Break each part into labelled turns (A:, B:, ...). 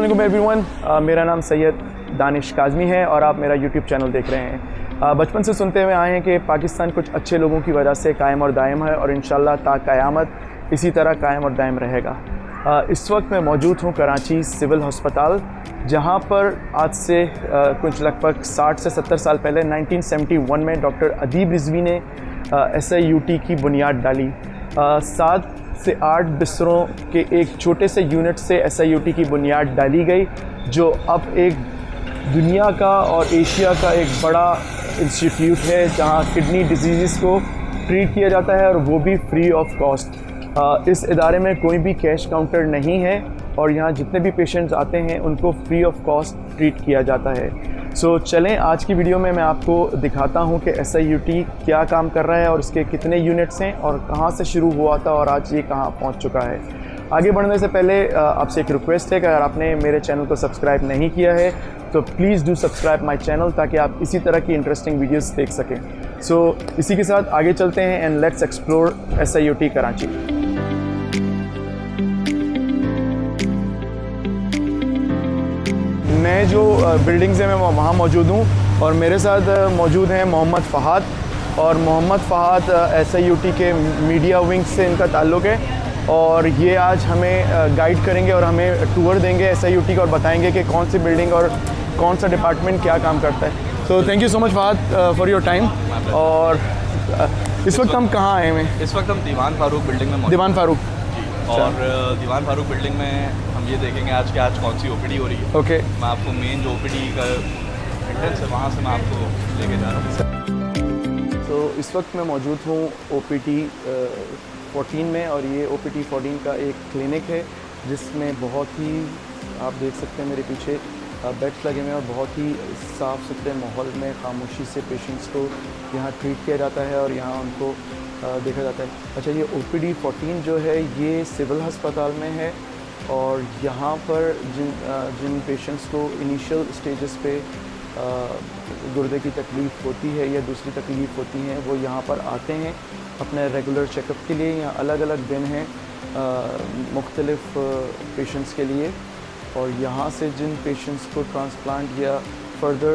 A: अस्सलाम वालेकुम एवरीवन। मेरा नाम सैयद दानिश काज़मी है और आप मेरा यूट्यूब चैनल देख रहे हैं। बचपन से सुनते हुए आए हैं कि पाकिस्तान कुछ अच्छे लोगों की वजह से कायम और दायम है और इंशाल्लाह ता क़यामत इसी तरह कायम और दायम रहेगा। इस वक्त मैं मौजूद हूँ कराची सिविल हस्पताल, जहाँ पर आज से कुछ लगभग 60 से 70 साल पहले 1971 में डॉक्टर अदीब रिजवी ने SIUT की बुनियाद डाली। 7 से 8 बिस्तरों के एक छोटे से यूनिट से SIUT की बुनियाद डाली गई, जो अब एक दुनिया का और एशिया का एक बड़ा इंस्टीट्यूट है, जहाँ किडनी डिजीज़ को ट्रीट किया जाता है और वो भी फ्री ऑफ कॉस्ट। इस इदारे में कोई भी कैश काउंटर नहीं है और यहाँ जितने भी पेशेंट्स आते हैं उनको फ्री ऑफ कॉस्ट ट्रीट किया जाता है। सो चलें, आज की वीडियो में मैं आपको दिखाता हूँ कि SIUT क्या काम कर रहा है और इसके कितने यूनिट्स हैं और कहाँ से शुरू हुआ था और आज ये कहाँ पहुँच चुका है। आगे बढ़ने से पहले आपसे एक रिक्वेस्ट है कि अगर आपने मेरे चैनल को सब्सक्राइब नहीं किया है तो please do subscribe my channel, ताकि आप इसी तरह की इंटरेस्टिंग वीडियोस देख सकें। सो इसी के साथ आगे चलते हैं and let's explore SIUT Karachi. मैं जो बिल्डिंग्स हैं मैं वहाँ मौजूद हूँ और मेरे साथ मौजूद हैं मोहम्मद फ़हाद। और मोहम्मद फ़हाद SIUT के मीडिया विंग से इनका ताल्लुक़ है और ये आज हमें गाइड करेंगे और हमें टूर देंगे SIUT का और बताएंगे कि कौन सी बिल्डिंग और कौन सा डिपार्टमेंट क्या काम करता है। So thank you so much Fahad for your time. और इस वक्त हम कहाँ आए हैं?
B: इस वक्त हम दीवान फारूक बिल्डिंग में मौजूद।
A: दीवान फारूक
B: जी। और दीवान फारूक बिल्डिंग में हम ये देखेंगे आज कौन सी OPD हो रही है।
A: ओके।
B: मैं आपको मेन जो OPD का एंट्रेंस है वहाँ से मैं आपको लेके जा रहा हूँ।
A: तो इस वक्त मैं मौजूद हूँ OPD 14 में और ये OPD 14 का एक क्लिनिक है जिसमें बहुत ही, आप देख सकते हैं मेरे पीछे बेड्स लगे हुए हैं और बहुत ही साफ़ सुथरे माहौल में खामोशी से पेशेंट्स को यहाँ ट्रीट किया जाता है और यहाँ उनको देखा जाता है। अच्छा, ये OPD 14 जो है ये सिविल हस्पताल में है और यहाँ पर जिन पेशेंट्स को इनिशियल स्टेजेस पे गुर्दे की तकलीफ़ होती है या दूसरी तकलीफ़ होती हैं, वो यहाँ पर आते हैं अपने रेगुलर चेकअप के लिए। यहाँ अलग अलग दिन हैं मुख्तलिफ़ पेशेंट्स के लिए और यहाँ से जिन पेशेंट्स को ट्रांसप्लांट या फर्दर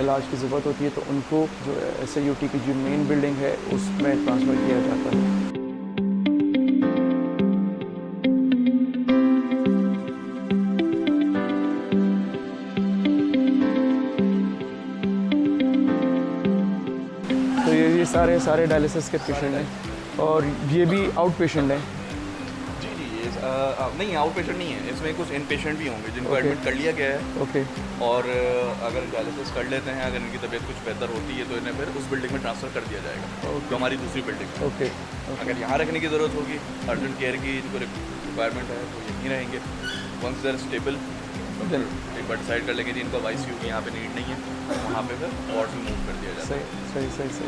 A: इलाज की ज़रूरत होती है तो उनको जो SIUT की जो मेन बिल्डिंग है उसमें ट्रांसफ़र किया जाता है। तो ये सारे डायलिसिस के पेशेंट हैं और ये भी आउट पेशेंट हैं।
B: नहीं, आउट पेशेंट नहीं है, इसमें कुछ इन पेशेंट भी होंगे जिनको एडमिट कर लिया गया है।
A: ओके।
B: और अगर डायलिसिस कर लेते हैं, अगर इनकी तबीयत कुछ बेहतर होती है तो इन्हें फिर उस बिल्डिंग में ट्रांसफ़र कर दिया जाएगा, जो हमारी दूसरी बिल्डिंग है।
A: ओके।
B: अगर यहाँ रखने की ज़रूरत होगी, अर्जेंट केयर की इनको रिक्वायरमेंट है तो यहीं रहेंगे। वंस देयर स्टेबल एक बार डिसाइड कर लेंगे जी इनको ICU की यहाँ पे नीड नहीं है, वहाँ पे फिर वार्ड में मूव कर दिया जाता है।
A: सही।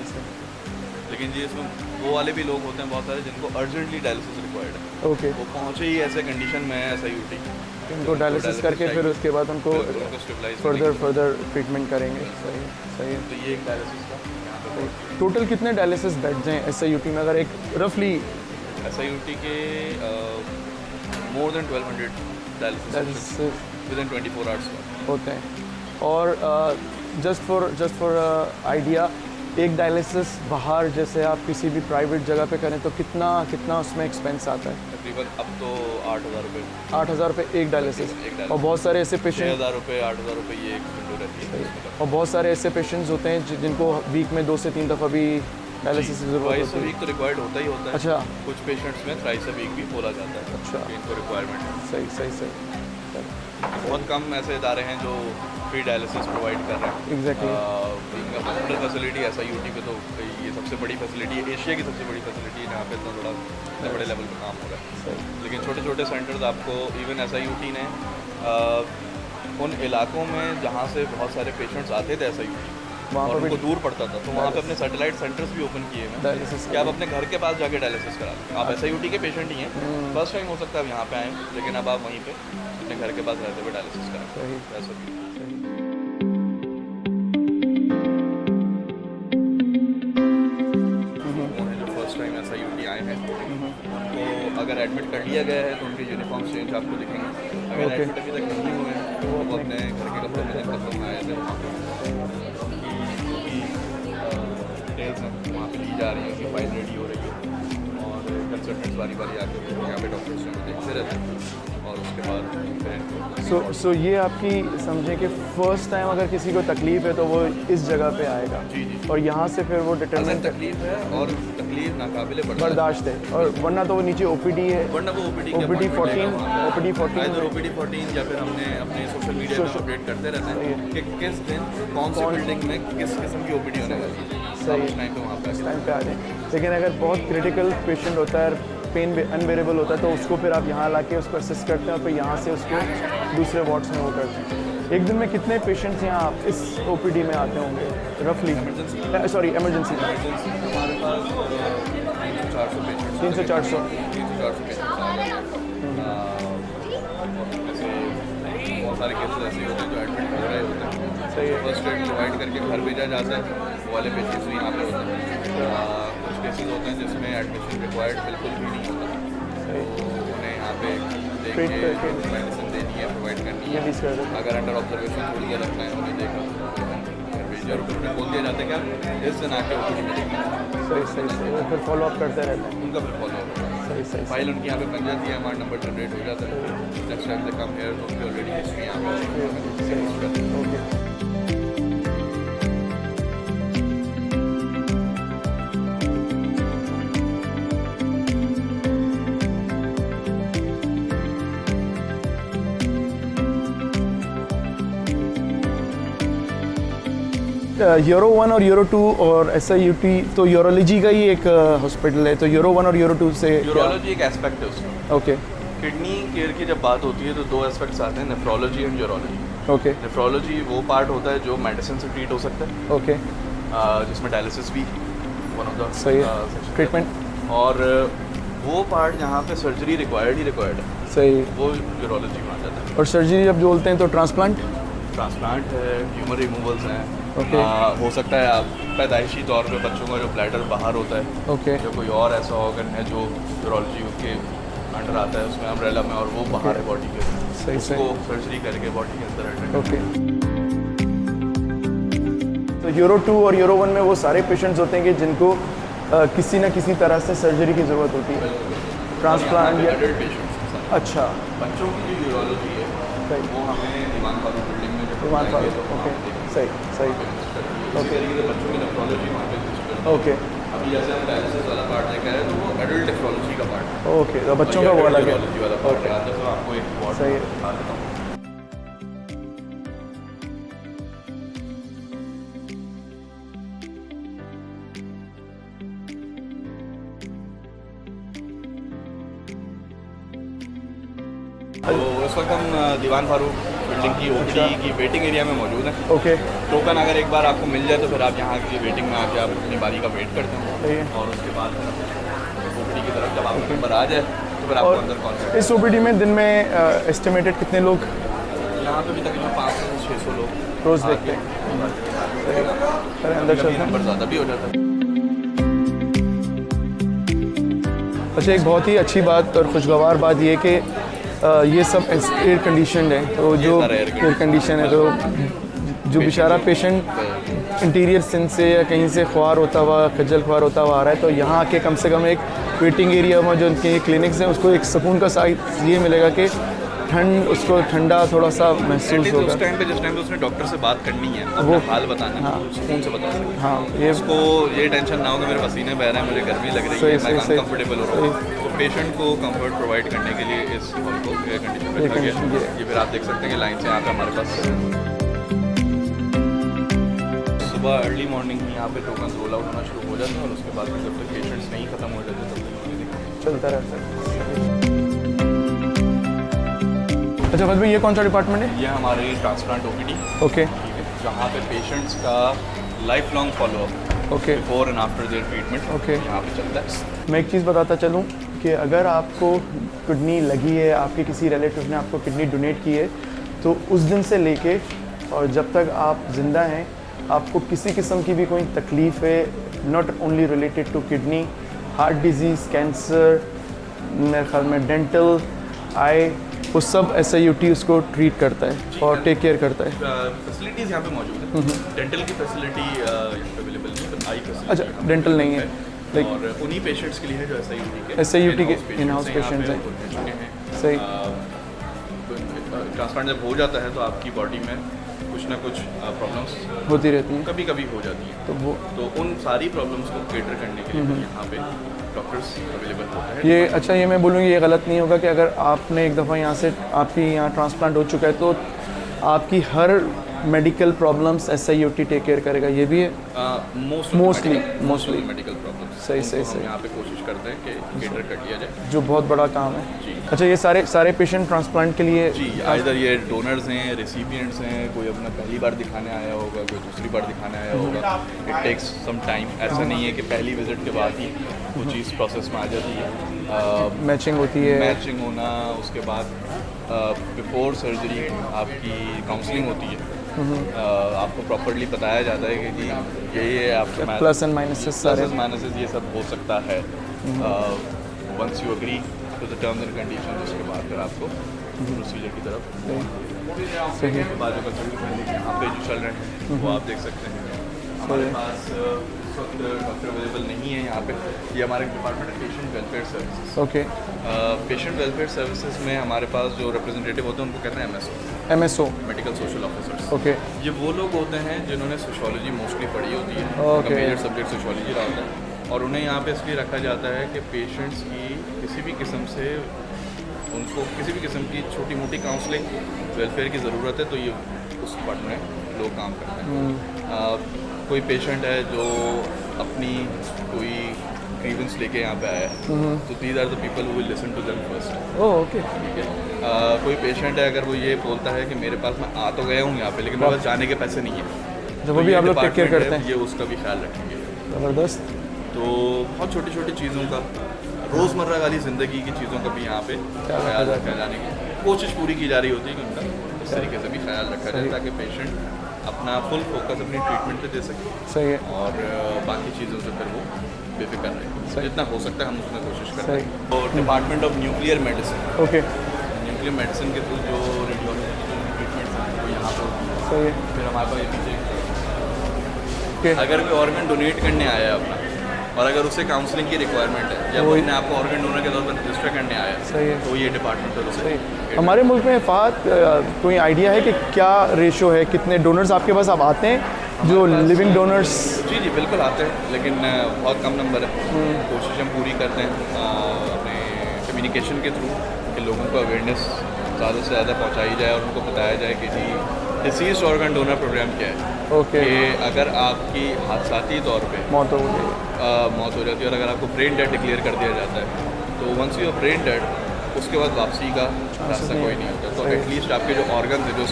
B: लेकिन जी इसमें वो वाले भी लोग होते हैं बहुत सारे जिनको अर्जेंटली डायलिसिस रिक्वायर्ड है।
A: ओके।
B: वो पहुँचे ही ऐसे कंडीशन में है SIUT,
A: उनको डायलिसिस करके फिर उसके बाद उनको फर्दर ट्रीटमेंट करेंगे। सही।
B: तो ये एक डायलिसिस का यहाँ पे
A: टोटल कितने डायलिसिस बेड्स हैं SIUT में, अगर एक रफली?
B: SIUT के more than 1200 dialysis within 24 hours
A: होते हैं। और जस्ट फॉर आइडिया, एक डायलिसिस बाहर जैसे आप किसी भी प्राइवेट जगह पे करें तो कितना उसमें एक्सपेंस आता है?
B: तकरीबन अब तो 8,000 रुपये।
A: 8,000 रुपये एक डायलिसिस। और बहुत सारे ऐसे पेशेंट
B: 6,000 रुपये 8,000 रुपये ये एक विंडो रहती है।
A: और बहुत सारे ऐसे पेशेंट्स होते हैं जिनको वीक में 2 से 3 दफ़ा भी डायलिसिस की ज़रूरत होती है।
B: वीक तो रिक्वायर्ड होता ही होता है।
A: अच्छा।
B: कुछ पेशेंट्स में थ्राइस अ वीक भी बोला जाता है।
A: अच्छा।
B: इनको रिक्वायरमेंट है।
A: सही।
B: बहुत कम ऐसे इदारे हैं जो फ्री डायलिसिस प्रोवाइड कर रहे हैं।
A: एग्जैक्टली।
B: हॉस्पिटल फैसिलिटी SIUT पे तो ये सबसे बड़ी फैसिलिटी है, एशिया की सबसे बड़ी फैसिलिटी है, जहाँ पे इतना बड़े लेवल पे काम हो रहा है। लेकिन छोटे छोटे सेंटर्स आपको इवन SIUT ने उन इलाकों में जहाँ से बहुत सारे पेशेंट्स आते थे SIUT और उनको दूर पड़ता था, तो वहाँ पे अपने सैटेलाइट सेंटर्स भी ओपन किए हैं कि आप अपने घर के पास जाके डायलिसिस करा लें। आप SIUT के पेशेंट ही हैं, फर्स्ट टाइम हो सकता है आप यहाँ पे आएँ, लेकिन अब आप वहीं पे अपने घर के पास रहते हुए डायलिसिस कराएं। फर्स्ट टाइम SIUT आए हैं उनको अगर एडमिट कर लिया गया है तो उनके यूनिफॉर्म चेंज आपको दिखेंगे। अगर
A: Okay.
B: एडमिट अभी तक नहीं हुए हैं तो वो अपने घर के कपड़ों में जिन कपड़ों में आए थे वहाँ पे उनकी डिटेल्स हैं वहाँ पे ली जा रही है, उनकी फाइल रेडी हो रही है और कंसल्टेंट्स बारी बारी आकर यहाँ पे डॉक्टर्स जो हैं देखते रहते हैं और उसके बाद फिर इनको
A: सो ये आपकी समझें कि फ़र्स्ट टाइम अगर किसी को तकलीफ़ है तो वो इस जगह पे आएगा
B: जी जी
A: और यहाँ से फिर वो
B: अगर
A: डिटरमिन
B: तकलीफ है और तकलीफ नाकाबिले
A: बर्दाश्त है और वरना तो वो नीचे OPD है,
B: वरना वो OPD
A: OPD 14 OPD 14
B: इधर OPD 14 या फिर हमने अपने सोशल मीडिया में अपडेट करते रहते हैं कि किस दिन कौन सी बिल्डिंग में किस किस्म की OPD होने वाली है।
A: सही।
B: उस टाइम पे वहाँ पे
A: इस टाइम पे आ जाए। लेकिन अगर बहुत क्रिटिकल पेशेंट होता है, पेन अनबेरेबल होता है तो उसको फिर आप यहाँ लाके उसको असिस्ट करते हैं और फिर यहाँ से उसको दूसरे वार्ड्स में वो करते हैं। एक दिन में कितने पेशेंट्स यहाँ इस OPD में आते होंगे रफली? सॉरी एमरजेंसी में
B: इमरजेंसी हमारे पास 300-400 पेशेंट्स
A: 300-400
B: पेशेंट्स आ रहे हैं। जैसे बहुत सारे केसेस ऐसे होते हैं जो एडमिट हो रहे होते हैं,
A: सही है।
B: फर्स्ट एड प्रोवाइड करके घर भेजा जाता है, वो वाले पेशेंट्स भी यहाँ पे होते हैं। कुछ केसेस होते हैं जिसमें एडमिशन रिक्वायर्ड बिल्कुल भी नहीं होता, तो उन्हें यहाँ पे देख
A: Treat
B: के
A: करके।
B: मेडिसिन देनी है, प्रोवाइड करनी है।
A: Release कर देते
B: अगर अंडर ऑब्जर्वेशन थोड़ी देर रखना है उन्हें देखकर घर भेजा और फिर उन्हें बोल दिया जाता है कि आप इस दिन आके OPD में देखना,
A: सही वो फिर फॉलो अप करते रहते हैं।
B: उनका फिर फॉलो होगा।
A: सही
B: फाइल उनकी यहाँ पे बन जाती है, हमारा नंबर जनरेट हो जाता है, नेक्स्ट टाइम से कम हेयर तो उनकी ऑलरेडी हिस्ट्री यहाँ पे
A: ओके। यूरो 1 और यूरो 2 और SIUT तो यूरोलॉजी का ही एक हॉस्पिटल है, तो यूरो 1 और यूरो 2 से
B: यूरोलॉजी एक एस्पेक्ट है उसमें।
A: ओके
B: किडनी केयर की जब बात होती है तो दो एस्पेक्ट्स आते हैं, nephrology and urology.
A: Okay
B: nephrology वो पार्ट होता है जो मेडिसिन से ट्रीट हो सकता है,
A: ओके
B: जिसमें डायलिसिस भी वन ऑफ द
A: सही है ट्रीटमेंट
B: और वो पार्ट जहाँ पे सर्जरी रिक्वायर्ड ही रिक्वायर्ड है,
A: सही।
B: वो यूरोलॉजी में आ जाता है।
A: और सर्जरी जब जो बोलते हैं तो ट्रांसप्लांट
B: ट्रांसप्लांट है, ह्यूमर रिमूवल्स हैं,
A: Okay.
B: हो सकता है आप पैदाइशी तौर पे बच्चों का जो ब्लैडर बाहर होता है
A: ओके
B: या कोई और ऐसा ऑर्गन है जो यूरोलॉजी के अंडर आता है उसमें अम्ब्रेला में और वो बाहर है बॉडी के,
A: सही
B: उसको सर्जरी करके बॉडी के अंदर एडमिट
A: ओके। तो यूरो 2 और यूरो 1 में वो सारे पेशेंट्स होते हैं कि जिनको किसी न किसी तरह से सर्जरी की ज़रूरत होती है, ट्रांसप्लांट या
B: एडल्ट पेशेंट्स।
A: अच्छा
B: बच्चों की जो यूरोलॉजी है
A: सही
B: वो हमें दीवान फारूक बिल्डिंग में जब
A: दीवान
B: जाएंगे
A: फारूक,
B: तो
A: ओके
B: वहाँ पे
A: सही
B: इसी तरीके से बच्चों की नेफ्रोलॉजी वहाँ पे यूज करते हैं।
A: ओके
B: अभी जैसे हम डायलिसिस वाला पार्ट देख रहे हैं तो वो एडल्ट नेफ्रोलॉजी का पार्ट है,
A: ओके तो बच्चों का वो अलग है।
B: यूरोलॉजी वाला पार्ट है। आता है तो आपको एक वार्ड
A: सही है।
B: दिखा देता हूँ। तो इस वक्त हम दीवान फारूक बिल्डिंग की OPD की वेटिंग एरिया में मौजूद हैं।
A: ओके
B: टोकन अगर एक बार आपको मिल जाए तो फिर आप यहाँ की वेटिंग में आके आप अपनी बारी का वेट करते हैं
A: सही है।
B: और उसके बाद OPD की तरफ जब आपका नंबर आ जाए तो फिर आपको
A: और
B: अंदर कॉन्सेप्ट
A: इस OPD में दिन में एस्टिमेटेड कितने लोग
B: यहाँ पे भी तकरीबन 500 से 600 लोग
A: रोज़ देखते हैं? अरे अंदर चलते हैं।
B: नंबर ज़्यादा भी हो जाता है।
A: अच्छा एक बहुत ही अच्छी बात और खुशगवार बात ये कि ये सब एयर कंडीशनड है, तो जो
B: सारा air
A: एयर कंडीशन है तो जो बेचारा पेशेंट इंटीरियर सिंध से या कहीं से ख्वार होता हुआ खज्जल ख्वार होता हुआ आ रहा है तो यहाँ आके कम से कम एक वेटिंग एरिया में जो उनके क्लिनिक्स हैं उसको एक सुकून का साथ ये मिलेगा कि ठंड उसको ठंडा थोड़ा सा महसूस होगा।
B: उस टाइम पे जिस टाइम पे उसने डॉक्टर से बात करनी है, अपना हाल बताना है, वो सुकून से बता सकते हैं।
A: हाँ ये
B: उसको ये टेंशन ना हो कि मेरे पसीने बह रहे हैं, मुझे गर्मी लग रही है, मैं अनकंफर्टेबल हो रहा हूँ। तो पेशेंट को कंफर्ट प्रोवाइड करने के लिए इस हॉल को एयर कंडीशन में रखा गया है। ये फिर आप देख सकते हैं कि लाइन से यहाँ पे हमारे पास सुबह अर्ली मॉर्निंग यहाँ पे टोकन रोल आउट होना शुरू हो जाता है और उसके बाद जब तक पेशेंट्स नहीं खत्म हो जाते तब तक
A: चलता रहता है। अच्छा बस भाई ये कौन सा डिपार्टमेंट है?
B: ये हमारी ट्रांसप्लांट OPD
A: ओके
B: जहाँ पे पेशेंट्स का life long follow up
A: okay
B: before and after their treatment
A: Okay.
B: यहाँ पे चलता है।
A: मैं एक चीज़ बताता चलूँ कि अगर आपको किडनी लगी है, आपके किसी रिलेटिव ने आपको किडनी डोनेट की है तो उस दिन से लेके और जब तक आप ज़िंदा हैं आपको किसी किस्म की भी कोई तकलीफ़ है, not only related to kidney, heart disease, cancer, मेरे ख्याल में डेंटल, आई, वो सब SIUT उसको ट्रीट करता है और टेक केयर करता है।
B: फैसिलिटीज़ यहाँ पे मौजूद है। डेंटल की फैसिलिटी यहाँ पे अवेलेबल नहीं है, बट आई फैसिलिटी
A: अच्छा, डेंटल नहीं है, लाइक
B: और उन्हीं पेशेंट्स के लिए है जो SIUT
A: के इन हाउस पेशेंट्स हैं। सही।
B: ट्रांसप्लांट जब हो जाता है तो आपकी बॉडी में कुछ ना कुछ प्रॉब्लम्स
A: होती रहती हैं,
B: कभी कभी हो जाती हैं,
A: तो वो
B: तो उन सारी प्रॉब्लम्स को केटर करने के लिए यहाँ पे डॉक्टर्स अवेलेबल होते हैं।
A: ये अच्छा, ये मैं बोलूँगी ये गलत नहीं होगा कि अगर आपने एक दफ़ा यहाँ से आपकी यहाँ ट्रांसप्लांट हो चुका है तो आपकी हर medical problems SIUT take care करेगा, ये भी है
B: मोस्टली
A: मोस्टली
B: मेडिकल प्रॉब्लम्स
A: सही
B: हम
A: सही
B: यहाँ पे कोशिश करते हैं कि केटर कर लिया जाए।
A: जो बहुत बड़ा काम है।
B: जी
A: अच्छा, ये सारे पेशेंट ट्रांसप्लांट के लिए
B: जी, इधर ये डोनर्स हैं, रेसिपिएंट्स हैं, कोई अपना पहली बार दिखाने आया होगा, कोई दूसरी बार दिखाने आया होगा। इट टेक्स सम टाइम, ऐसा नहीं है कि पहली विजिट के बाद ही वो चीज़ प्रोसेस में आ जाती है।
A: मैचिंग होती है,
B: मैचिंग होना, उसके बाद बिफोर सर्जरी आपकी काउंसलिंग होती है। आपको प्रॉपर्ली बताया जाता है कि जी ये आपके
A: प्लस एंड माइनसेस सारे।
B: प्लसेस माइनसेस ये सब हो सकता है। Once you agree to the terms and condition, उसके बाद फिर आपको प्रोसीजर की तरफ
A: सही
B: के बाद जो कंसल्टेशन यहाँ पे जो चल रहे हैं वो आप देख सकते हैं। हमारे पास इस वक्त डॉक्टर अवेलेबल नहीं है यहाँ पे। ये हमारे डिपार्टमेंट है patient welfare services.
A: Okay.
B: Patient welfare services में हमारे पास जो रिप्रेजेंटेटिव होते हैं उनको कहते हैं
A: MSO
B: medical social officers.
A: Okay.
B: ये वो लोग होते हैं जिन्होंने सोशियोलॉजी मोस्टली पढ़ी होती है,
A: Okay.
B: मेजर सब्जेक्ट सोशियोलॉजी रहा होता है, और उन्हें यहाँ पे इसलिए रखा जाता है कि पेशेंट्स की किसी भी किस्म से उनको किसी भी किस्म की छोटी मोटी काउंसलिंग वेलफेयर की ज़रूरत है तो ये उस डिपार्टमेंट में लोग काम करते हैं। कोई पेशेंट है जो अपनी कोई ग्रीवेंस लेके यहाँ पे आया है, तो these are the people who will listen to them first.
A: Oh okay.
B: ठीक है। कोई पेशेंट है अगर वो ये बोलता है कि मेरे पास मैं आ तो गया हूँ यहाँ पे लेकिन मेरे पास जाने के पैसे नहीं है,
A: जब वो भी
B: ये
A: आप लोग टेक केयर
B: department
A: करते
B: है,
A: हैं।
B: ये उसका भी ख्याल रखेंगे।
A: ज़बरदस्त।
B: तो बहुत छोटी छोटी चीज़ों का, रोज़मर्रा वाली ज़िंदगी की चीज़ों का भी यहाँ पे ख्याल रखा जाने की कोशिश पूरी की जा रही होती है कि उनका इस तरीके से भी ख्याल रखा जाए ताकि पेशेंट अपना फुल फोकस अपनी ट्रीटमेंट पे दे सके
A: सही है।
B: और बाकी चीज़ों से फिर वो बेफिक्र रहे। जितना हो सकता है हम उसमें कोशिश करते
A: सही।
B: हैं। और department of nuclear medicine,
A: okay.
B: Nuclear medicine के थ्रू जो रेडियोलॉजी ट्रीटमेंट्स हैं वो यहाँ पर होती है।
A: सही है।
B: फिर हमारे पास ये पीछे
A: ओके।
B: अगर कोई ऑर्गन डोनेट करने आया है अपना और अगर उसे काउंसलिंग की रिक्वायरमेंट है या वो
A: वही-
B: अपने आप को ऑर्गन डोनर के तौर पर रजिस्टर करने आया है,
A: सही है।
B: तो ये डिपार्टमेंट है
A: सही। हमारे मुल्क में फ़ात कोई आइडिया है कि क्या रेशो है, कितने डोनर्स आपके पास अब आते हैं जो लिविंग डोनर्स?
B: जी जी बिल्कुल आते हैं, लेकिन बहुत कम नंबर है। कोशिश हम पूरी करते हैं अपने कम्युनिकेशन के थ्रू कि लोगों को अवेयरनेस ज़्यादा से ज़्यादा पहुंचाई जाए और उनको बताया जाए कि जी डिसीज ऑर्गन डोनर प्रोग्राम क्या है।
A: ओके।
B: कि अगर आपकी हादसाती तौर पे
A: मौत हो गई।
B: मौत हो जाती है और अगर आपको ब्रेन डेड डिक्लेयर कर दिया जाता है तो वंस यू ब्रेन डेड उसके बाद वापसी का रास्ता कोई नहीं होता। तो एटलीस्ट आपके जो ऑर्गन्स हैं जो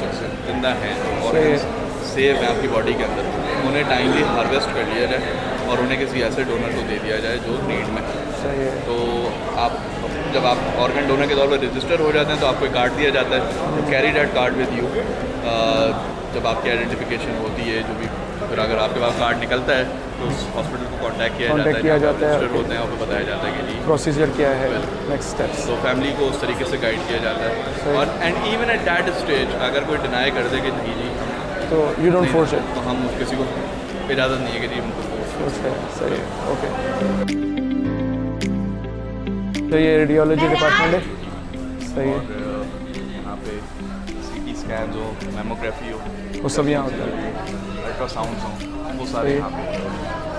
B: जिंदा हैं, ऑर्गन्स सेव हैं आपकी बॉडी के अंदर, उन्हें टाइमली हार्वेस्ट कर लिया जाए और उन्हें किसी ऐसे डोनर को दे दिया जाए जो नीड में है।
A: सही है।
B: तो आप जब आप ऑर्गन डोनर के तौर पर रजिस्टर हो जाते हैं तो आपको एक कार्ड दिया जाता है, carry that card with you. जब आपकी आइडेंटिफिकेशन होती है जो भी, फिर अगर आपके पास कार्ड निकलता है तो उस हॉस्पिटल को कांटेक्ट किया जाता है, रजिस्टर होते हैं और फिर बताया जाता है कि जी
A: प्रोसीजर क्या है, नेक्स्ट स्टेप्स।
B: तो फैमिली को उस तरीके से गाइड किया जाता है। और and even at that stage अगर कोई डिनाई कर दे कि नहीं जी
A: तो यू डोंट फोर्स इट,
B: तो हम किसी को इजाज़त नहीं है कि जी उनको फोर्स
A: है। सही है। ओके। तो ये रेडियोलॉजी डिपार्टमेंट है। सही है।
B: और यहाँ पे CT स्कैन हो, मेमोग्राफी हो,
A: वो सब यहाँ होता है।
B: अल्ट्रासाउंड हो, वो सारे
A: सही।
B: यहाँ पे।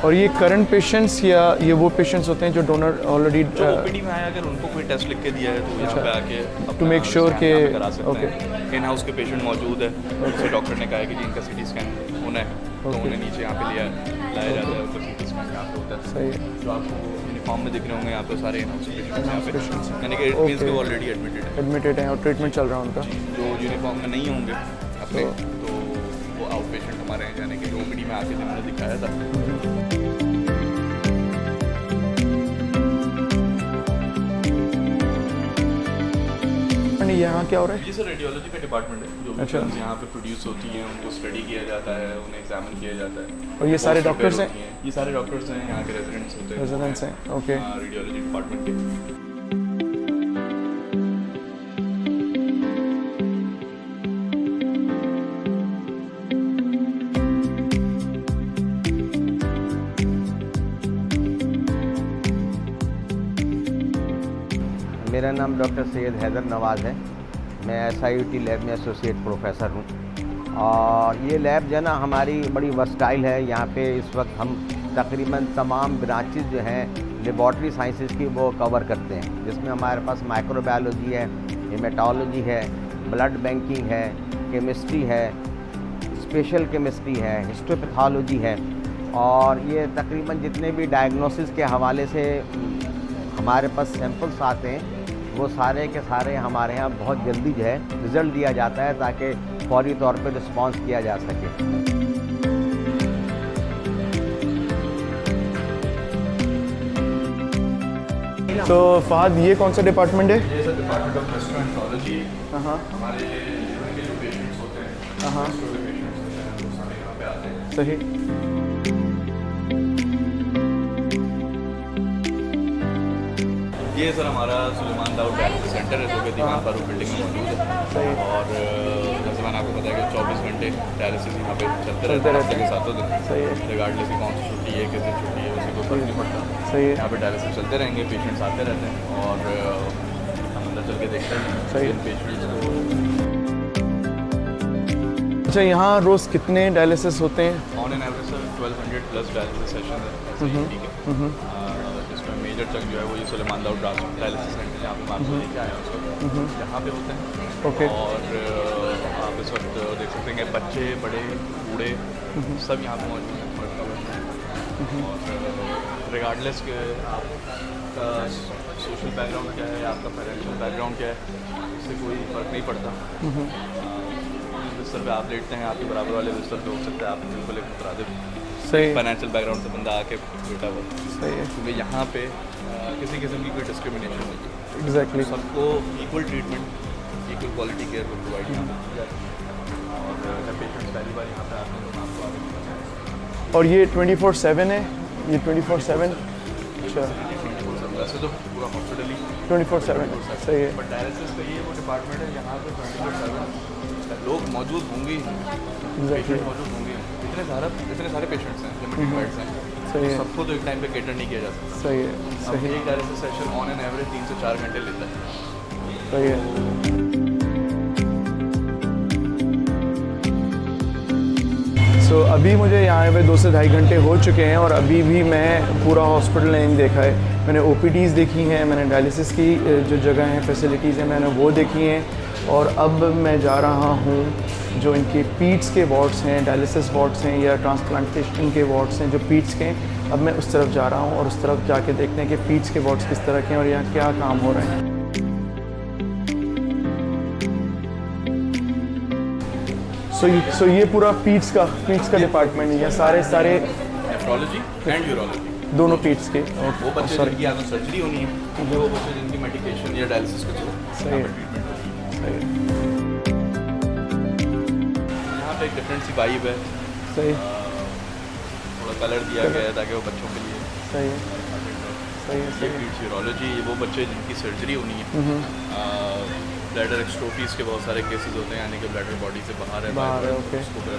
A: और ये करंट पेशेंट्स या ये वो पेशेंट्स होते हैं जो डोनर ऑलरेडी
B: जो OPD में आया अगर उनको कोई टेस्ट लिख के दिया है तो यहाँ पे आके
A: to make sure
B: स्कैन
A: कि-
B: यहाँ पे करा सकते
A: okay.
B: हैं। इन हाउस के पेशेंट मौजूद है, उससे डॉक्टर ने कहा है कि जी इनका CT स्कैन होना है, तो
A: Okay.
B: उन्हें नीचे यहाँ पे लाया जाता है, उनका CT स्कैन यहाँ पे होता है।
A: सही है।
B: जो आपको यूनिफॉर्म में दिख रहे होंगे यहाँ पे सारे इन हाउस पेशेंट्स यहाँ
A: patients
B: पे,
A: हैं।
B: यानी कि इट मीन्स कि वो ऑलरेडी एडमिटेड है।
A: एडमिटेड हैं और ट्रीटमेंट चल रहा है उनका।
B: जो यूनिफॉर्म में नहीं होंगे अपने तो वो आउट पेशेंट हमारे यहाँ जाने के लिए OPD में आके जिन्होंने दिखाया था।
A: यहाँ क्या हो रहा है?
B: ये सर रेडियोलॉजी का डिपार्टमेंट है, जो
A: अच्छा।
B: फिल्म्स यहाँ पे प्रोड्यूस होती हैं उनको स्टडी किया जाता है, उन्हें एग्जामिन किया जाता है।
A: और ये सारे
B: Post
A: डॉक्टर्स
B: prepare
A: हैं?
B: होती हैं। ये सारे डॉक्टर्स हैं, यहाँ के रेजिडेंट्स होते हैं।
A: रेजिडेंट्स हैं, ओके।
B: रेडियोलॉजी डिपार्टमेंट के।
C: मेरा नाम डॉक्टर सैयद हैदर नवाज़ है। मैं SIUT लैब में एसोसिएट प्रोफेसर हूँ और ये लैब जो है ना हमारी बड़ी वर्सटाइल है। यहाँ पे इस वक्त हम तकरीबन तमाम ब्रांचेस जो हैं लेबॉर्ट्री साइंसेस की वो कवर करते हैं, जिसमें हमारे पास माइक्रोबायोलॉजी है, हेमेटोलॉजी है, ब्लड बैंकिंग है, केमिस्ट्री है, स्पेशल केमिस्ट्री है, हिस्टोपैथोलॉजी है। और ये तकरीबन जितने भी डायग्नोसिस के हवाले से हमारे पास सैंपल्स आते हैं वो सारे के सारे हमारे यहाँ बहुत जल्दी जो है रिज़ल्ट दिया जाता है, ताकि फौरी तौर पे रिस्पांस किया जा सके।
A: तो फहद, ये कौन सा डिपार्टमेंट है?
B: ये सर डिपार्टमेंट ऑफ गैस्ट्रोएंटरोलॉजी है।
A: हाँ
B: हमारे लीवर के जो पेशेंट्स होते हैं,
A: हाँ
B: गैस्ट्रो के पेशेंट्स होते हैं, वो सारे यहाँ पे आते हैं।
A: सही।
B: ये सर हमारा सुलेमान दाऊद डायलिसिस सेंटर है, जो कि दीवान फारूक बिल्डिंग में मौजूद है।
A: सही।
B: और जैसे मैंने आपको बताया कि 24 घंटे डायलिसिस यहाँ पे चलते रहते हैं, हफ्ते के 7 दिन।
A: सही है।
B: रिगार्डलेस की कौन सी छुट्टी है, किस दिन छुट्टी है, उसे कोई फर्क नहीं पड़ता।
A: सही है।
B: यहाँ पे डायलिसिस चलते रहेंगे, पेशेंट्स आते रहते हैं और हम अंदर चल के देखते हैं
A: सही है।
B: पेशेंट्स को।
A: अच्छा, यहाँ रोज़ कितने डायलिसिस होते हैं?
B: On an average sir 1200 plus dialysis session है, ठीक है। जिसमें मेजर चंक जो है वो ये सुलेमान दाऊद डायलिसिस सेंटर जहाँ पे मैं आपको लेके आया हूँ, यहाँ पे होते हैं।
A: ओके।
B: और आप इस वक्त देख सकते हैं कि बच्चे, बड़े, बूढ़े सब यहाँ पे मौजूद हैं, मर्द का बच्चा। और रिगार्डलेस के आपका सोशल बैकग्राउंड क्या है, आपका फाइनेंशियल बैकग्राउंड क्या है, इससे कोई फ़र्क नहीं पड़ता। बिस्तर पे आप लेटते हैं, आपके बराबर वाले बिस्तर पे हो सकता है आप बिल्कुल एक मुतरादिफ
A: सही।
B: फाइनेंशियल बैकग्राउंड से बंदा आके बैठा हुआ।
A: सही है।
B: क्योंकि यहाँ पे किसी किस्म की कोई डिस्क्रिमिनेशन नहीं है,
A: एग्जैक्टली।
B: सबको equal treatment, equal quality care को प्रोवाइड यहाँ पे की जाती है। और जब पेशेंट्स पहली बार यहाँ पे आते हैं तो मैं आपको आगे बताऊँ।
A: और ये 24/7 है? ये 24/7? अच्छा,
B: वैसे तो पूरा हॉस्पिटल ही
A: 24/7 सही है।
B: बट डायलिसिस का ये वो डिपार्टमेंट है यहाँ पे 24/7 लोग मौजूद होंगे ही, पेशेंट मौजूद होंगे। इतने सारे पेशेंट्स हैं, लिमिटेड बेड्स हैं,
A: सही है।
B: सबको तो एक टाइम पे केटर नहीं किया जा सकता।
A: सही है।
B: अब
A: सही
B: एक dialysis session on an average 3 से 4 घंटे लेता है।
A: सही है। सो अभी मुझे यहाँ पे 2 से ढाई घंटे हो चुके हैं और अभी भी मैं पूरा हॉस्पिटल नहीं देखा है। मैंने OPDs देखी हैं, मैंने डायलिसिस की जो जगह हैं, फैसिलिटीज़ हैं, मैंने वो देखी हैं। और अब मैं जा रहा हूँ जो इनके पीट्स के वार्ड्स हैं, डायलिसिस वार्ड्स हैं या ट्रांसप्लांटेशन के वार्ड्स हैं जो पीट्स के हैं, अब मैं उस तरफ जा रहा हूँ और उस तरफ जाके देखते हैं कि पीट्स के वार्ड्स किस तरह के हैं और यहाँ क्या काम हो रहे हैं। सो ये पूरा पीट्स का डिपार्टमेंट है, सारे
B: नेफ्रोलॉजी एंड यूरोलॉजी
A: दोनों पीट्स के।
B: वो बच्चे जिनकी या तो सर्जरी होनी है, वो बच्चे जिनकी मेडिकेशन या डायलिसिस का
A: सही है।
B: ट्रीटमेंट होती है।
A: सही है।
B: यहाँ पे एक डिफरेंट सी वाइब है,
A: सही।
B: थोड़ा कलर दिया गया है ताकि वो बच्चों के लिए
A: सही है। सही है।
B: ये
A: सही है।
B: पीट्स यूरोलॉजी, ये वो बच्चे जिनकी सर्जरी होनी है। ब्लैडर एक्सट्रोफीज के बहुत सारे केसेस होते हैं, यानी कि ब्लैडर बॉडी से बाहर है,
A: ओके।
B: उसको फिर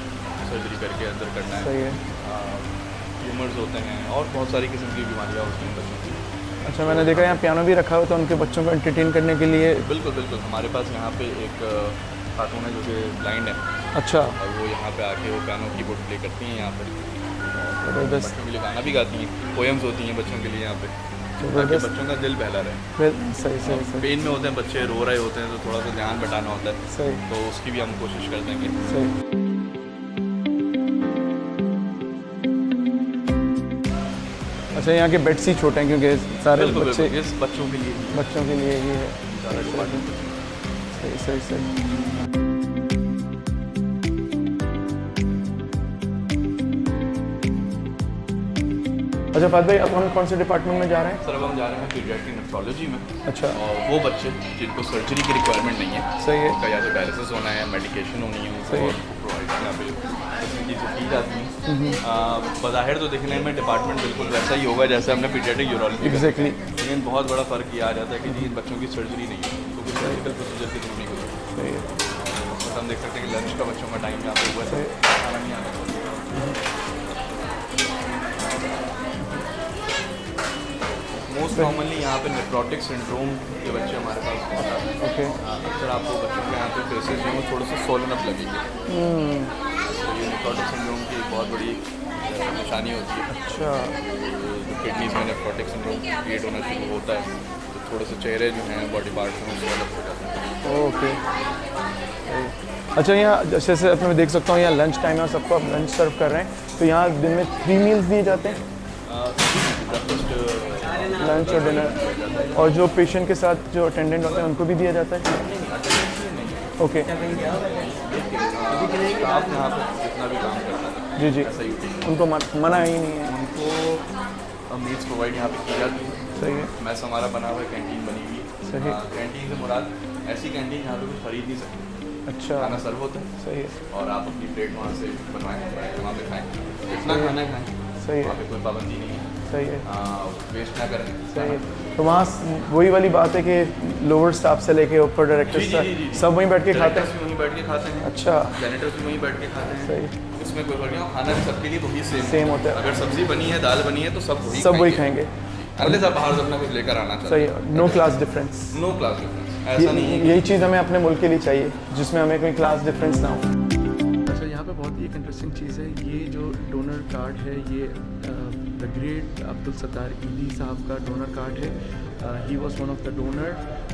B: सर्जरी करके अंदर करना है।
A: सही है।
B: ट्यूमर्स होते हैं और बहुत सारी किस्म की बीमारियाँ होती हैं बच्चों की।
A: अच्छा, मैंने देखा यहाँ पियानो भी रखा हुआ था उनके बच्चों को एंटरटेन करने के लिए।
B: बिल्कुल बिल्कुल, हमारे पास यहाँ पे एक खातून है जो कि ब्लाइंड है,
A: अच्छा,
B: और वो यहाँ पे आके वो पियानो कीबोर्ड प्ले करती हैं यहाँ पे।
A: ज़बरदस्त।
B: बच्चों के लिए गाना भी गाती हैं, पोएम्स होती हैं बच्चों के लिए यहाँ पे, ताकि
A: ज़बरदस्त।
B: बच्चों का दिल बहला रहे।
A: सही सही सही
B: पेन में होते हैं बच्चे, रो रहे होते हैं, तो थोड़ा सा ध्यान बटाना होता है,
A: सही
B: तो उसकी भी हम कोशिश कर देंगे।
A: सही। अच्छा, यहाँ के बेड्स ही छोटे हैं क्योंकि सारे
B: बिल्कुल
A: बच्चे
B: बिल्कुल, इस बच्चों के लिए ही
A: बच्चों के लिए ही है।
B: ज़्यादा डिपार्टमेंट।
A: सही सही सही। अच्छा फाद भाई, अब हम कौन से डिपार्टमेंट में जा रहे हैं?
B: सर अब हम जा रहे हैं पीडियाट्रिक नेफ्रोलॉजी में।
A: अच्छा।
B: और वो बच्चे जिनको सर्जरी की रिक्वायरमेंट नहीं है,
A: सही है।
B: उनका या तो डायलिसिस होना है, मेडिकेशन होनी है,
A: सही है।
B: और प्रोवाइड यहाँ पे फैसिलिटीज की जाती हैं। बज़ाहिर तो देखने में डिपार्टमेंट बिल्कुल वैसा ही होगा जैसे हमने पीडियाट्रिक यूरोलॉजी,
A: एग्जैक्टली।
B: लेकिन बहुत बड़ा फ़र्क ये आ जाता है कि जी इन बच्चों की सर्जरी नहीं है, तो कुछ सर्जिकल प्रोसीजर के थ्रू नहीं होती।
A: सही है।
B: तो हम देख सकते हैं कि लंच का बच्चों का टाइम यहाँ पे हुआ है, खाना नहीं आता। मोस्ट कॉमनली यहाँ पे नेफ्रोटिक सिंड्रोम के बच्चे हमारे पास बहुत आते हैं।
A: ओके।
B: अक्सर आपको बच्चों के यहाँ पे फेसेस जो हैं वो थोड़े से सोलन अप लगेंगे, तो ये नेफ्रोटिक सिंड्रोम की एक बहुत बड़ी निशानी होती है।
A: अच्छा।
B: जो किडनीज में नेफ्रोटिक सिंड्रोम क्रिएट होना शुरू होता है तो थोड़े से चेहरे जो हैं बॉडी पार्ट्स में उससे अलग हो जाते हैं।
A: ओके। अच्छा, यहाँ जैसे अपने देख सकता हूँ यहाँ लंच टाइम है, सबको आप लंच सर्व कर रहे हैं, तो यहाँ दिन में 3 मील्स दिए जाते हैं,
B: ब्रेकफास्ट,
A: लंच और डिनर, और जो पेशेंट के साथ जो अटेंडेंट होते हैं उनको भी दिया जाता है? ओके।
B: स्टाफ यहाँ पे जितना भी काम करता है
A: जी जी,
B: ऐसा ही
A: उनको मना ही नहीं है।
B: उनको मील्स प्रोवाइड यहाँ पे की जाती है।
A: सही है।
B: मैस हमारा बना हुआ है, कैंटीन बनी हुई है।
A: सही।
B: कैंटीन से मुराद ऐसी कैंटीन जहाँ पे कुछ खरीद नहीं सकते,
A: अच्छा।
B: खाना सर्व होता है
A: सही है।
B: और आप अपनी प्लेट वहाँ से बनवाएं, वहाँ पे खाएं, जितना खाना है खाएं,
A: सही
B: वहाँ
A: है।
B: पे कोई पाबंदी नहीं है,
A: सही है।
B: वेस्ट ना करें।
A: सही है। तो वहाँ वही वाली बात है कि लोअर स्टाफ से लेके ऊपर डायरेक्टर्स तक सब वहीं बैठ के खाते हैं?
B: भी वहीं बैठ के खाते हैं।
A: अच्छा।
B: जैनेटर्स भी वहीं बैठ के खाते हैं।
A: सही।
B: इसमें कोई फर्क नहीं है, खाना भी सबके लिए वही
A: सेम होता है।
B: अगर सब्जी बनी है, दाल बनी है तो सब
A: वही खाएंगे,
B: अनलेस आप बाहर से अपना कुछ लेकर आना
A: सही
B: चाहिए।
A: है। No class difference.
B: No class difference, ऐसा नहीं है।
A: यही चीज़ हमें अपने मुल्क के लिए चाहिए जिसमें हमें कोई क्लास डिफरेंस ना हो। अच्छा, यहाँ पे बहुत ही एक इंटरेस्टिंग चीज़ है, ये जो डोनर कार्ड है, ये द ग्रेट अब्दुल सत्तार ईदी साहब का डोनर कार्ड है। He was one of the donor,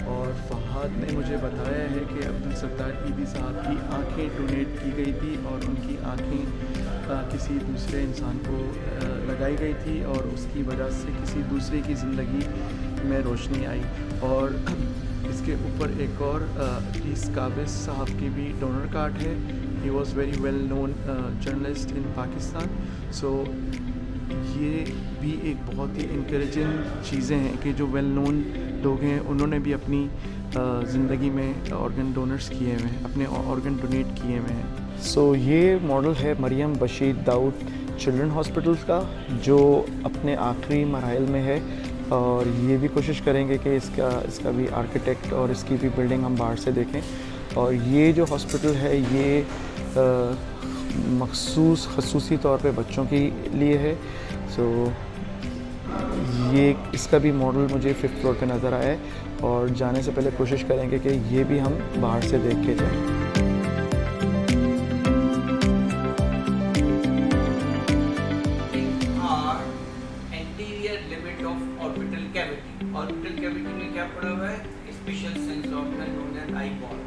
A: और फहाद ने मुझे बताया है कि अब्दुल सत्तार ईदी साहब की आँखें डोनेट की गई थी और उनकी आँखें किसी दूसरे इंसान को लगाई गई थी और उसकी वजह से किसी दूसरे की ज़िंदगी में रोशनी आई। और इसके ऊपर एक और इस काबिज साहब की भी डोनर कार्ड है। He was very well known journalist in Pakistan. So ये भी एक बहुत ही इंकरेजिंग चीज़ें हैं कि जो वेल नोन लोग हैं उन्होंने भी अपनी ज़िंदगी में ऑर्गन डोनर्स किए हुए हैं, अपने ऑर्गन डोनेट किए हुए हैं। सो ये मॉडल है मरियम बशीर दाऊद चिल्ड्रन हॉस्पिटल का, जो अपने आखिरी मराइल में है, और ये भी कोशिश करेंगे कि इसका भी आर्किटेक्ट और इसकी भी बिल्डिंग हम बाहर से देखें। और ये जो हॉस्पिटल है ये मखसूस खसूसी तौर पे बच्चों के लिए है। सो ये इसका भी मॉडल मुझे 5th फ्लोर पे नज़र आया है, और जाने से पहले कोशिश करेंगे कि ये भी हम बाहर से देख के जाएँ।
D: ऑर्बिटल कैविटी में क्या पड़ा हुआ है? Special sense of the known as eye ball.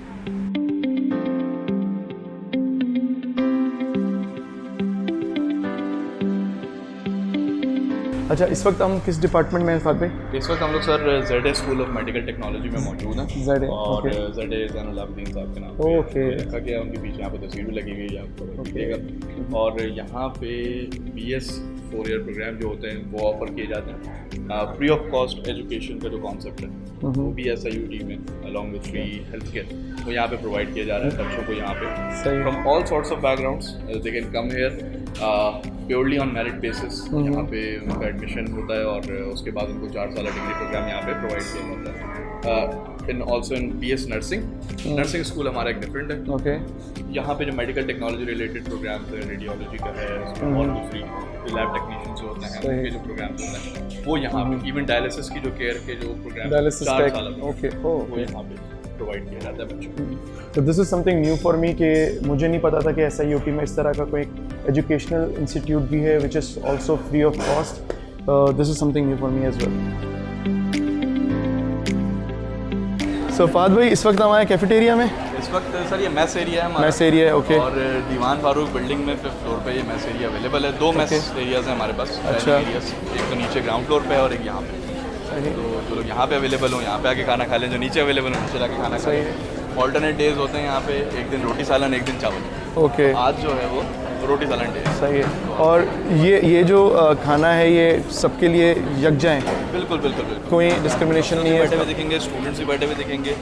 A: अच्छा, इस वक्त हम किस डिपार्टमेंट में हैं फाद भाई?
B: इस वक्त हम लोग sir ZA school of medical technology में मौजूद हैं।
A: ZA,
B: और
A: ओके।
B: ZA ज़ैनुल-आबिदीन साहब के नाम पे
A: ओके।
B: रखा गया, उनके पीछे यहाँ पे तस्वीर भी लगी हुई है, आपको दिखेगा। और यहाँ पे BS 4 ईयर प्रोग्राम जो होते हैं वो ऑफर किए जाते हैं। फ्री ऑफ कॉस्ट एजुकेशन का जो कॉन्सेप्ट है वो भी SIUT में along with free health care वो यहाँ पे प्रोवाइड किया जा रहा है बच्चों को। यहाँ पे from all sorts of backgrounds they can come here purely on merit basis. यहाँ पे उनका एडमिशन होता है और उसके बाद उनको 4 साल डिग्री प्रोग्राम यहाँ पे प्रोवाइड किया जाता है। In also in BS nursing school हमारा एक डिफरेंट है।
A: ओके।
B: यहाँ पे जो मेडिकल टेक्नोलॉजी रिलेटेड प्रोग्राम्स है, रेडियोलॉजी का है, उसमें और दूसरी लैब टेक्नीशियंस जो होते हैं उनके जो प्रोग्राम्स होते हैं वो यहाँ पे, इवन डायलिसिस की जो केयर के जो प्रोग्राम 4 साल
A: ओके,
B: वो यहाँ पे प्रोवाइड किया जाता है बच्चों को।
A: तो this is something new for मी कि मुझे नहीं पता था कि SIUT में इस तरह का कोई एजुकेशनल इंस्टीट्यूट भी है which is also free of cost. This is something new for me as well. So फाद भाई, इस वक्त हमारे कैफेटेरिया में,
B: इस वक्त सर ये मैस एरिया है हमारा।
A: मैस एरिया है, ओके।
B: और दीवान फारूक बिल्डिंग में 5th फ्लोर पे ये मैस एरिया अवेलेबल है। 2 मैस एरियाज़ हैं हमारे पास।
A: अच्छा।
B: एरियाज, एक तो नीचे ग्राउंड फ्लोर पे है और एक यहाँ पे। तो जो लोग यहाँ पे अवेलेबल हो यहाँ पे आके खाना खा लें, जो नीचे अवेलेबल हो नीचे जाके खाना खा लें। ऑल्टरनेट डेज होते हैं यहाँ पे, एक दिन रोटी सालन, एक दिन चावल।
A: ओके।
B: आज जो है वो रोटी सालन टेस्ट।
A: सही है। और ये जो खाना है ये सबके लिए यकजा है,
B: बिल्कुल बिल्कुल बिल्कुल।
A: कोई डिस्क्रिमिनेशन नहीं
B: बैठे
A: है?
B: हुए दिखेंगे, स्टूडेंट्स भी बैठे हुए दिखेंगे,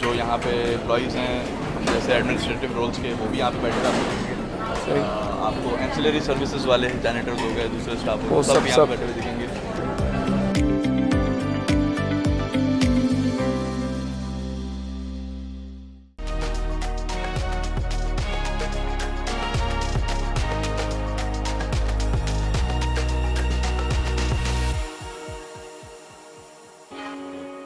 B: जो यहाँ पे एम्प्लॉइज़ हैं जैसे एडमिनिस्ट्रेटिव रोल्स के, वो भी यहाँ पे बैठे हुए आपको दिखेंगे। आपको एंसिलरी सर्विसेज वाले जैनिटर्स हो गए, दूसरे स्टाफ हो
A: वो
B: गए, सब भी यहाँ
A: सब-
B: पे बैठे हुए दिखेंगे।